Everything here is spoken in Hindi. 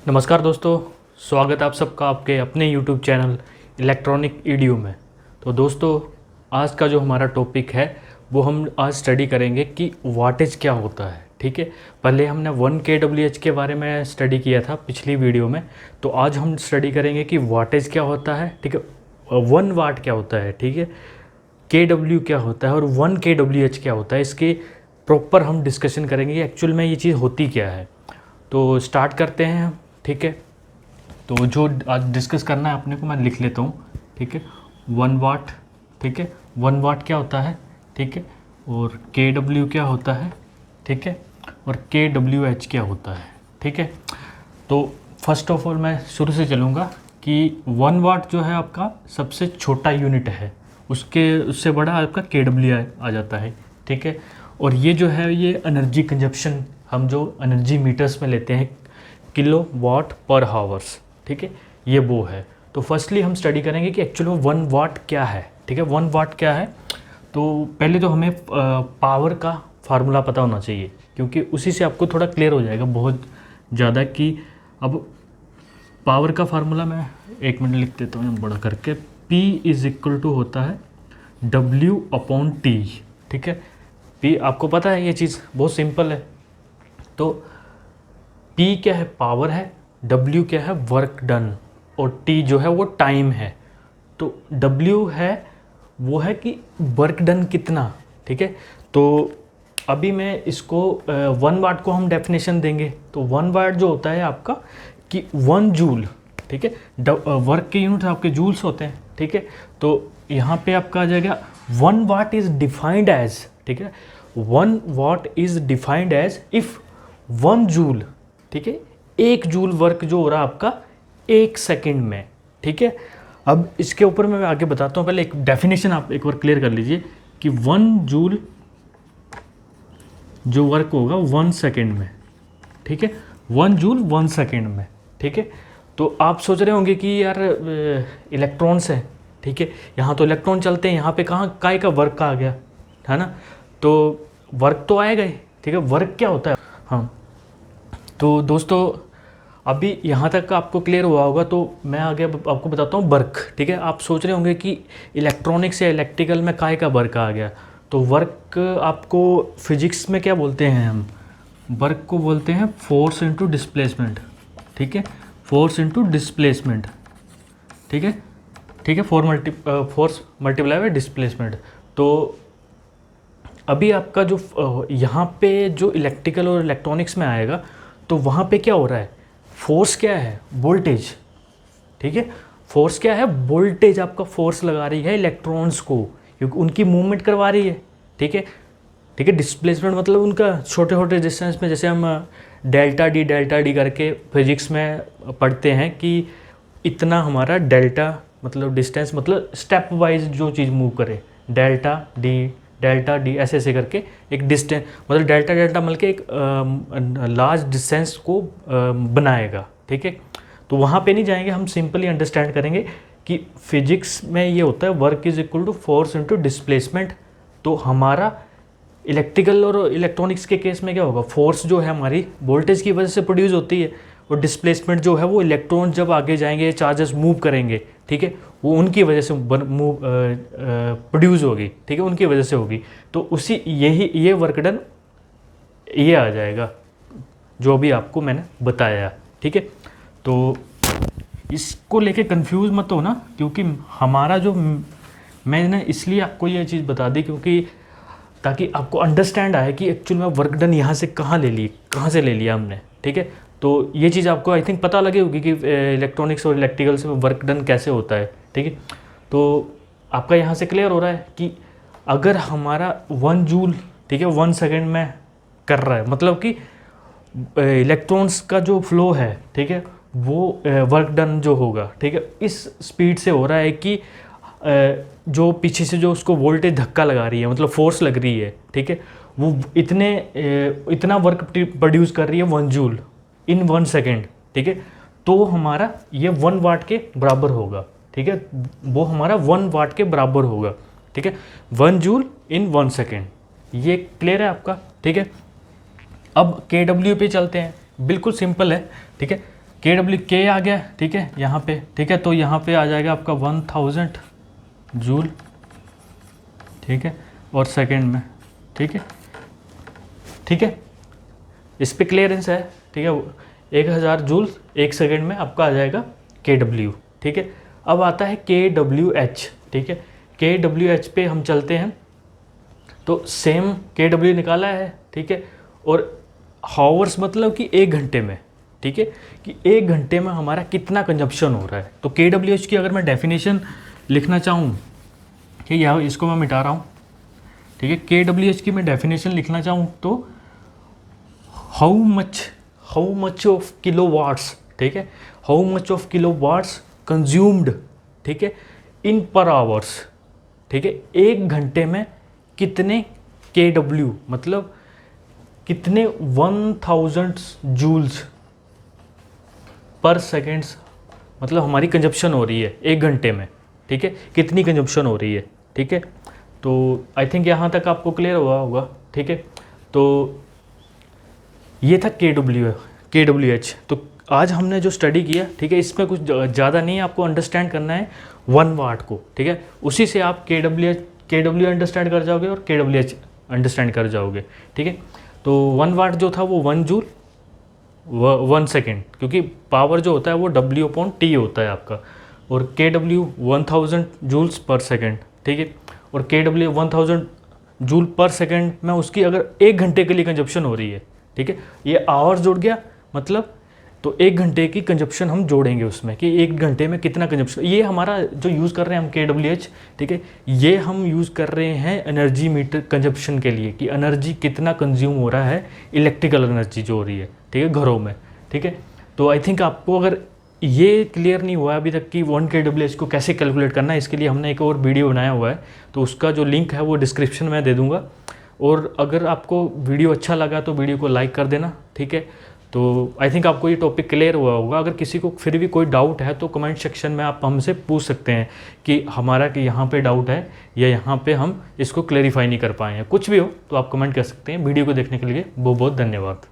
नमस्कार दोस्तों, स्वागत है आप सबका आपके अपने YouTube चैनल इलेक्ट्रॉनिक ईडीयू में। तो दोस्तों, आज का जो हमारा टॉपिक है वो हम आज स्टडी करेंगे कि वाटेज क्या होता है। ठीक है, पहले हमने 1 kWh के बारे में स्टडी किया था पिछली वीडियो में, तो आज हम स्टडी करेंगे कि वाटेज क्या होता है। ठीक है, 1 वाट क्या होता है, ठीक है, kW क्या होता है और 1 kWh क्या होता है, इसके प्रॉपर हम डिस्कशन करेंगे एक्चुअल में ये चीज़ होती क्या है। तो स्टार्ट करते हैं हम। ठीक है, तो जो आज डिस्कस करना है अपने को मैं लिख लेता हूँ। ठीक है, 1 वाट। ठीक है, 1 वाट क्या होता है, ठीक है, और kW क्या होता है, ठीक है, और kWh क्या होता है। ठीक है, तो फर्स्ट ऑफ ऑल मैं शुरू से चलूँगा कि 1 वाट जो है आपका सबसे छोटा यूनिट है, उससे बड़ा आपका kW आ जाता है। ठीक है, और ये जो है ये एनर्जी कंजप्शन हम जो एनर्जी मीटर्स में लेते हैं किलो वाट पर हावर्स। ठीक है, ये वो है। तो फर्स्टली हम स्टडी करेंगे कि एक्चुअली में 1 वाट क्या है। ठीक है, 1 वाट क्या है, तो पहले तो हमें पावर का फार्मूला पता होना चाहिए, क्योंकि उसी से आपको थोड़ा क्लियर हो जाएगा बहुत ज़्यादा कि अब पावर का फार्मूला मैं 1 मिनट लिख देता हूँ बड़ा करके। P = होता है W/T। ठीक है, P आपको पता है, ये चीज़ बहुत सिंपल है। तो P क्या है, पावर है, W क्या है, वर्क डन, और T जो है वो टाइम है। तो W है वो है कि वर्क डन कितना। ठीक है, तो अभी मैं इसको 1 वाट को हम डेफिनेशन देंगे। तो 1 वाट जो होता है आपका कि 1 जूल। ठीक है, वर्क के यूनिट आपके जूल्स होते हैं। ठीक है, तो यहाँ पे आपका आ जाएगा 1 वाट इज़ डिफाइंड एज, ठीक है, 1 watt is defined as if 1 joule, ठीक है, 1 जूल वर्क जो हो रहा है आपका 1 सेकेंड में। ठीक है, अब इसके ऊपर मैं आगे बताता हूँ, पहले एक डेफिनेशन आप एक बार क्लियर कर लीजिए कि 1 जूल जो वर्क होगा 1 सेकेंड में। ठीक है, 1 जूल 1 सेकेंड में। ठीक है, तो आप सोच रहे होंगे कि यार इलेक्ट्रॉन्स है, ठीक है, यहाँ तो इलेक्ट्रॉन चलते हैं, यहाँ पे कहाँ काय का वर्क आ गया, है ना। तो वर्क तो आएगा ही। ठीक है, वर्क क्या होता है। हाँ, तो दोस्तों अभी यहाँ तक आपको क्लियर हुआ होगा, तो मैं आगे आपको बताता हूँ वर्क। ठीक है, आप सोच रहे होंगे कि इलेक्ट्रॉनिक्स या इलेक्ट्रिकल में काय का वर्क आ गया। तो वर्क आपको फिजिक्स में क्या बोलते हैं, हम वर्क को बोलते हैं फोर्स इनटू डिस्प्लेसमेंट। ठीक है, फोर्स इनटू डिस्प्लेसमेंट। ठीक है, ठीक है, फोर्स मल्टीप्लाई बाय डिस्प्लेसमेंट। तो अभी आपका जो यहाँ पे जो इलेक्ट्रिकल और इलेक्ट्रॉनिक्स में आएगा, तो वहाँ पे क्या हो रहा है, फोर्स क्या है, वोल्टेज। ठीक है, फोर्स क्या है, वोल्टेज आपका फोर्स लगा रही है इलेक्ट्रॉन्स को, क्योंकि उनकी मूवमेंट करवा रही है। ठीक है, ठीक है, डिस्प्लेसमेंट मतलब उनका छोटे छोटे डिस्टेंस में, जैसे हम डेल्टा डी करके फिजिक्स में पढ़ते हैं कि इतना हमारा डेल्टा मतलब डिस्टेंस, मतलब स्टेप वाइज जो चीज़ मूव करे, डेल्टा डी ऐसे ऐसे करके एक डिस्टेंस, मतलब डेल्टा मिल के एक लार्ज डिस्टेंस को बनाएगा। ठीक है, तो वहाँ पे नहीं जाएंगे, हम सिंपली अंडरस्टैंड करेंगे कि फिजिक्स में ये होता है work is equal to force into displacement. तो हमारा इलेक्ट्रिकल और इलेक्ट्रॉनिक्स के केस में क्या होगा, फोर्स जो है हमारी वोल्टेज की वजह से प्रोड्यूस होती है, और डिस्प्लेसमेंट जो है वो इलेक्ट्रॉन जब आगे जाएंगे, चार्जेस मूव करेंगे, ठीक है, वो उनकी वजह से प्रोड्यूस होगी। ठीक है, उनकी वजह से होगी। तो उसी ये वर्क डन ये आ जाएगा जो भी आपको मैंने बताया। ठीक है, तो इसको लेके कंफ्यूज मत हो ना, क्योंकि हमारा जो मैंने इसलिए आपको ये चीज़ बता दी क्योंकि ताकि आपको अंडरस्टैंड आए कि एक्चुअल में वर्क डन यहाँ से कहाँ से ले लिया हमने। ठीक है, तो ये चीज़ आपको आई थिंक पता लगी होगी कि इलेक्ट्रॉनिक्स और इलेक्ट्रिकल से वर्क डन कैसे होता है। ठीक है, तो आपका यहाँ से क्लियर हो रहा है कि अगर हमारा 1 जूल, ठीक है, 1 सेकेंड में कर रहा है, मतलब कि इलेक्ट्रॉन्स का जो फ्लो है, ठीक है, वो वर्क डन जो होगा, ठीक है, इस स्पीड से हो रहा है कि जो पीछे से जो उसको वोल्टेज धक्का लगा रही है, मतलब फोर्स लग रही है, ठीक है, वो इतना वर्क प्रोड्यूस कर रही है 1 जूल इन 1 सेकेंड। ठीक है, तो हमारा ये 1 वाट के बराबर होगा। ठीक है, वो हमारा 1 वाट के बराबर होगा। ठीक है, 1 जूल इन 1 सेकेंड। ये क्लियर है आपका। ठीक है, अब KW पे चलते हैं। बिल्कुल सिंपल है। ठीक है, के आ गया, ठीक है, यहाँ पे, ठीक है, तो यहाँ पे आ जाएगा आपका 1000 जूल, ठीक है, और सेकंड में, ठीक है, ठीक है, इस पे क्लियरेंस है, ठीक है, 1000 जूल एक सेकंड में आपका आ जाएगा KW, ठीक है। अब आता है KWH, ठीक है, KWH पे हम चलते हैं, तो सेम KW निकाला है, ठीक है, और हावर्स मतलब कि 1 घंटे में, ठीक है, कि 1 घंटे में हमारा कितना कंजप्शन हो रहा है। तो KWH की अगर मैं डेफिनेशन लिखना चाहूँ, ठीक है, यहाँ इसको मैं मिटा रहा हूँ, ठीक है, KWH की मैं डेफिनेशन लिखना चाहूँ तो हाउ मच ऑफ किलोवाट्स, ठीक है, how much of kilowatts consumed, ठीक है, इन पर आवर्स, ठीक है, 1 घंटे में कितने KW मतलब कितने 1000 जूल्स पर सेकेंड्स मतलब हमारी कंजप्शन हो रही है 1 घंटे में, ठीक है, कितनी कंजप्शन हो रही है, ठीक है। तो आई थिंक यहाँ तक आपको क्लियर हुआ होगा, ठीक है। तो ये था KWH। तो आज हमने जो स्टडी किया, ठीक है, इसमें कुछ ज़्यादा नहीं है, आपको अंडरस्टैंड करना है 1 वाट को, ठीक है, उसी से आप KW अंडरस्टैंड कर जाओगे और KWH अंडरस्टैंड कर जाओगे, ठीक है। तो 1 वाट जो था वो 1 जूल 1 सेकेंड, क्योंकि पावर जो होता है वो W/T होता है आपका, और KW 1000 जूल्स पर सेकेंड, ठीक है, और KW 1000 जूल पर सेकेंड में उसकी अगर 1 घंटे के लिए कंजप्शन हो रही है, ठीक है, ये आवर्स जुड़ गया मतलब, तो 1 घंटे की कंजप्शन हम जोड़ेंगे उसमें कि 1 घंटे में कितना कंजप्शन। ये हमारा जो यूज़ कर रहे हैं हम KWH, ठीक है, ये हम यूज़ कर रहे हैं एनर्जी मीटर कंजप्शन के लिए कि एनर्जी कितना कंज्यूम हो रहा है, इलेक्ट्रिकल एनर्जी जो हो रही है, ठीक है, घरों में, ठीक है। तो आई थिंक आपको अगर ये क्लियर नहीं हुआ अभी तक कि 1 KWH को कैसे कैलकुलेट करना है, इसके लिए हमने एक और वीडियो बनाया हुआ है, तो उसका जो लिंक है वो डिस्क्रिप्शन में दे दूँगा। और अगर आपको वीडियो अच्छा लगा तो वीडियो को लाइक कर देना, ठीक है। तो आई थिंक आपको ये टॉपिक क्लियर हुआ होगा। अगर किसी को फिर भी कोई डाउट है तो कमेंट सेक्शन में आप हमसे पूछ सकते हैं कि हमारा कि यहाँ पे डाउट है या यहाँ पे हम इसको क्लेरिफाई नहीं कर पाए हैं, कुछ भी हो तो आप कमेंट कर सकते हैं। वीडियो को देखने के लिए बहुत बहुत धन्यवाद।